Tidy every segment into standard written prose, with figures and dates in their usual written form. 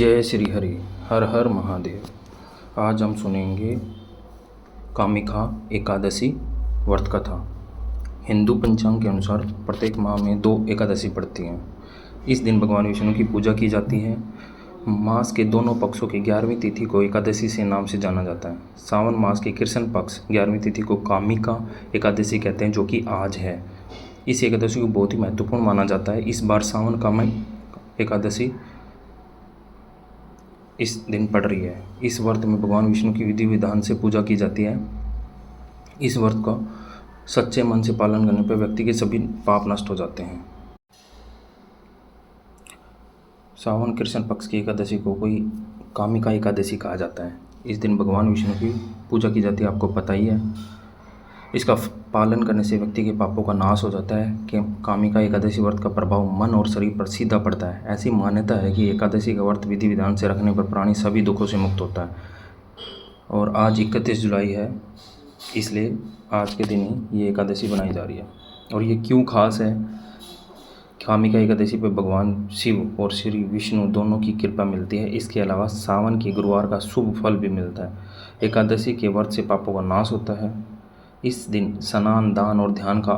जय श्री हरि। हर हर महादेव। आज हम सुनेंगे कामिका एकादशी व्रत कथा। हिंदू पंचांग के अनुसार प्रत्येक माह में 2 एकादशी पड़ती हैं। इस दिन भगवान विष्णु की पूजा की जाती है। मास के दोनों पक्षों की 11वीं तिथि को एकादशी से नाम से जाना जाता है। सावन मास के कृष्ण पक्ष 11वीं तिथि को कामिका एकादशी कहते हैं, जो कि आज है। इस एकादशी को बहुत ही महत्वपूर्ण माना जाता है। इस बार सावन कामिक एकादशी इस दिन पड़ रही है। इस व्रत में भगवान विष्णु की विधि विधान से पूजा की जाती है। इस व्रत का सच्चे मन से पालन करने पर व्यक्ति के सभी पाप नष्ट हो जाते हैं। सावन कृष्ण पक्ष की एकादशी को कोई कामिका एकादशी कहा जाता है। इस दिन भगवान विष्णु की पूजा की जाती है, आपको पता ही है। इसका पालन करने से व्यक्ति के पापों का नाश हो जाता है। कि कामिका एकादशी व्रत का प्रभाव मन और शरीर पर सीधा पड़ता है। ऐसी मान्यता है कि एकादशी का व्रत विधि विधान से रखने पर प्राणी सभी दुखों से मुक्त होता है। और आज 31 जुलाई है, इसलिए आज के दिन ही ये एकादशी बनाई जा रही है। और ये क्यों खास है? कामिका एकादशी पर भगवान शिव और श्री विष्णु दोनों की कृपा मिलती है। इसके अलावा सावन के गुरुवार का शुभ फल भी मिलता है। एकादशी के व्रत से पापों का नाश होता है। इस दिन स्नान, दान और ध्यान का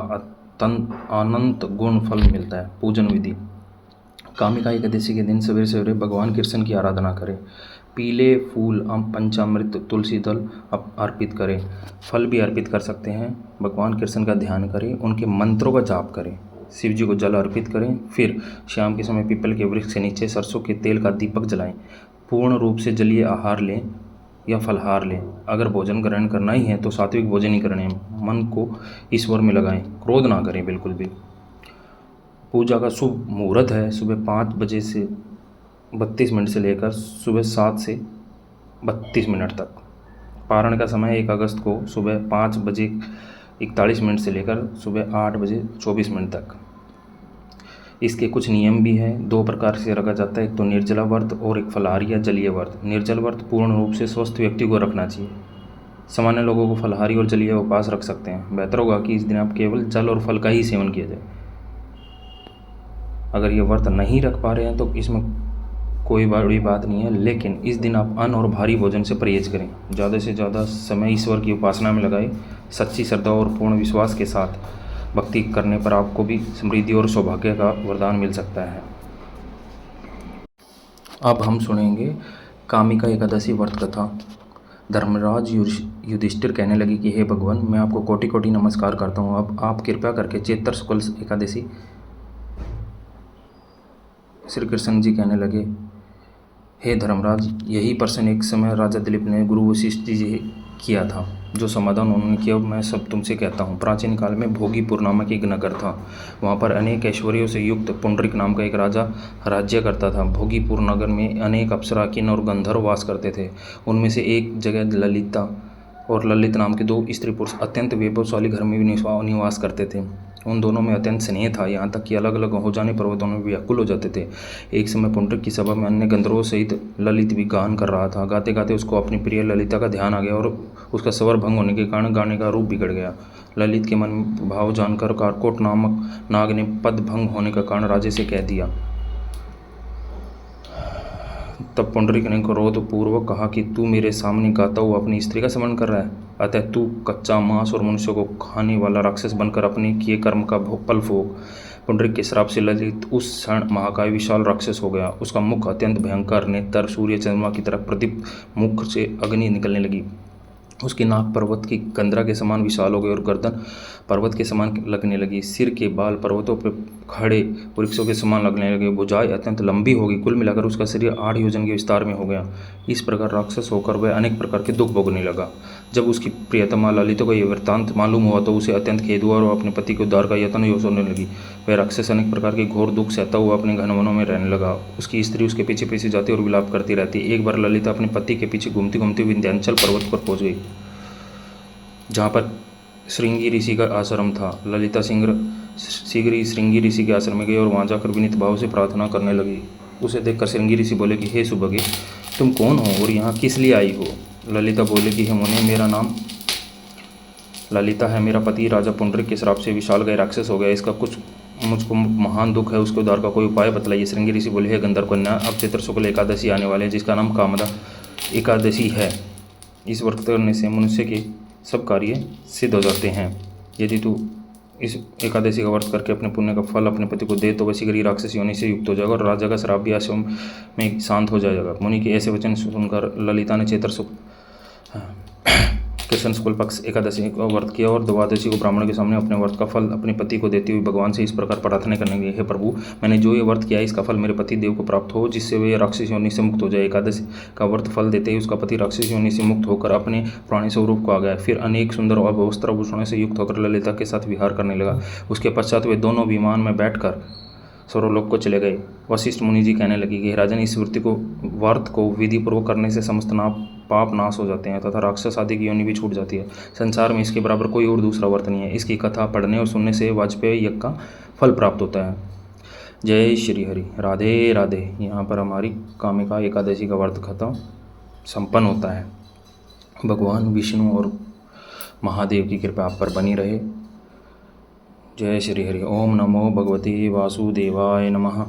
अनंत गुण फल मिलता है। पूजन विधि। कामिका एकादशी के दिन सवेरे सवेरे भगवान कृष्ण की आराधना करें। पीले फूल, पंचामृत, तुलसी दल अर्पित करें। फल भी अर्पित कर सकते हैं। भगवान कृष्ण का ध्यान करें, उनके मंत्रों का जाप करें। शिव जी को जल अर्पित करें। फिर शाम के समय पीपल के वृक्ष के नीचे सरसों के तेल का दीपक जलाएं। पूर्ण रूप से जलीय आहार लें या फलहार लें। अगर भोजन ग्रहण करना ही है तो सात्विक भोजन ही करने हैं। मन को ईश्वर में लगाएं, क्रोध ना करें बिल्कुल भी। पूजा का शुभ मुहूर्त है सुबह 5 बजे से 32 मिनट से लेकर सुबह 7 से 32 मिनट तक। पारण का समय 1 अगस्त को सुबह 5 बजे 41 मिनट से लेकर सुबह 8 बजे 24 मिनट तक। इसके कुछ नियम भी हैं। 2 प्रकार से रखा जाता है, एक तो निर्जला व्रत और एक फलाहारी या जलीय व्रत। निर्जल व्रत पूर्ण रूप से स्वस्थ व्यक्ति को रखना चाहिए। सामान्य लोगों को फलाहारी और जलीय उपवास रख सकते हैं। बेहतर होगा कि इस दिन आप केवल जल और फल का ही सेवन किया जाए। अगर ये व्रत नहीं रख पा रहे हैं तो इसमें कोई बड़ी बात नहीं है, लेकिन इस दिन आप अन्न और भारी भोजन से परहेज करें। ज़्यादा से ज़्यादा समय ईश्वर की उपासना में लगाएं। सच्ची श्रद्धा और पूर्ण विश्वास के साथ भक्ति करने पर आपको भी समृद्धि और सौभाग्य का वरदान मिल सकता है। अब हम सुनेंगे कामिका एकादशी व्रत कथा। धर्मराज युधिष्ठिर कहने लगे कि हे भगवान, मैं आपको कोटि कोटि नमस्कार करता हूँ। अब आप कृपा करके चैत्र शुक्ल एकादशी। श्री कृष्ण जी कहने लगे, हे धर्मराज, यही प्रश्न एक समय राजा दिलीप ने गुरु वशिष्ठ जी किया था। जो समाधान उन्होंने किया मैं सब तुमसे कहता हूँ। प्राचीन काल में भोगीपुर नामक एक नगर था। वहाँ पर अनेक ऐश्वर्यों से युक्त पुंडरीक नाम का एक राजा राज्य करता था। भोगीपुर नगर में अनेक अप्सरा, किन्नर और गंधर्व वास करते थे। उनमें से एक जगह ललिता और ललित नाम के 2 स्त्री पुरुष अत्यंत वैभवशाली घर में निवास करते थे। उन दोनों में अत्यंत स्नेह था, यहाँ तक कि अलग अलग हो जाने पर वो दोनों व्याकुल हो जाते थे। एक समय पुंडरीक की सभा में अन्य गंधर्वों सहित ललित भी गान कर रहा था। गाते गाते उसको अपनी प्रिय ललिता का ध्यान आ गया और उसका स्वर भंग होने के कारण गाने का रूप बिगड़ गया। ललित के मन में भाव जानकर कारकोट नामक नाग ने पद भंग होने का कारण राजे से कह दिया। तब पुंडरीक ने क्रोध पूर्वक कहा कि तू मेरे सामने गाता हुआ अपनी स्त्री का स्मरण कर रहा है, अतः तू कच्चा मांस और मनुष्य को खाने वाला राक्षस बनकर अपने किए कर्म का फल भोग। पुंडरीक के श्राप से ललित उस क्षण महाकाय विशाल राक्षस हो गया। उसका मुख अत्यंत भयंकर, नेत्र सूर्य चंद्रमा की तरह प्रदीप्त, मुख से अग्नि निकलने लगी। उसकी नाक पर्वत की कंदरा के समान विशाल हो गई और गर्दन पर्वत के समान लगने लगी। सिर के बाल पर्वतों पर खड़े वृक्षों के समान लगने लगे। भुजाएं अत्यंत लंबी हो गई। कुल मिलाकर उसका शरीर 8 योजन के विस्तार में हो गया। इस प्रकार राक्षस होकर वह अनेक प्रकार के दुख भोगने लगा। जब उसकी प्रियतमा ललिता को यह वृत्तांत मालूम हुआ तो उसे अत्यंत खेद हुआ और अपने पति के उद्धार का यत्न सोचने लगी। वह राक्षस अनेक प्रकार के घोर दुख सहता हुआ अपने घन वनों में रहने लगा। उसकी स्त्री उसके पीछे पीछे जाती और विलाप करती रहती। एक बार ललिता अपने पति के पीछे घूमती घूमती विंध्याचल पर्वत पर पहुंच गई, जहाँ पर श्रृंगी ऋषि का आश्रम था। ललिता शीघ्र ही श्रृंगी ऋषि के आश्रम में गई और वहाँ जाकर विनीत भाव से प्रार्थना करने लगी। उसे देखकर श्रृंगी ऋषि बोले कि हे सुभगे, तुम कौन हो और यहाँ किस लिए आई हो? ललिता बोले कि हे मुने, मेरा नाम ललिता है। मेरा पति राजा पुंडरीक के श्राप से विशाल गए राक्षस हो गया। इसका कुछ मुझको महान दुख है, उसके उद्धार का कोई उपाय बतलाइए। श्रृंगी ऋषि बोले, हे गंधर्व कन्या, अब चैत्र शुक्ल एकादशी आने वाले है, जिसका नाम कामदा एकादशी है। इस व्रत करने से मनुष्य के सब कार्य सिद्ध हो जाते हैं। यदि तू इस एकादशी का व्रत करके अपने पुण्य का फल अपने पति को दे तो वह शीघ्र ही राक्षसी योनि से युक्त हो जाएगा और राजा का श्राप भी आश्रम में शांत हो जाएगा। मुनि के ऐसे वचन सुनकर ललिता ने चैत्र शुक्ल कृष्ण शुक्ल पक्ष एकादशी का व्रत किया और द्वादशी को ब्राह्मण के सामने अपने व्रत का फल अपने पति को देती हुई भगवान से इस प्रकार प्रार्थना करने लगी, हे प्रभु, मैंने जो ये व्रत किया है इसका फल मेरे पति देव को प्राप्त हो, जिससे वे राक्षस योनि से मुक्त हो जाए। एकादशी का व्रत फल देते ही उसका पति राक्षस योनि से मुक्त होकर अपने पुराने स्वरूप को आ गया। फिर अनेक सुंदर और वस्त्र आभूषणों से युक्त होकर ललिता के साथ विहार करने लगा। उसके पश्चात वे दोनों विमान में बैठकर स्वर्गलोक को चले गए। वशिष्ठ मुनि जी कहने लगे कि राजन, इस व्रत को विधि पूर्वक करने से समस्त पाप नाश हो जाते हैं तथा राक्षस आदि की योनि भी छूट जाती है। संसार में इसके बराबर कोई और दूसरा व्रत नहीं है। इसकी कथा पढ़ने और सुनने से वाजपेयी यज्ञ का फल प्राप्त होता है। जय श्री हरि, राधे राधे। यहाँ पर हमारी कामिका एकादशी का व्रत खत्म संपन्न होता है। भगवान विष्णु और महादेव की कृपा आप पर बनी रहे। जय श्री हरि। ओम नमो भगवते वासुदेवाय नमः।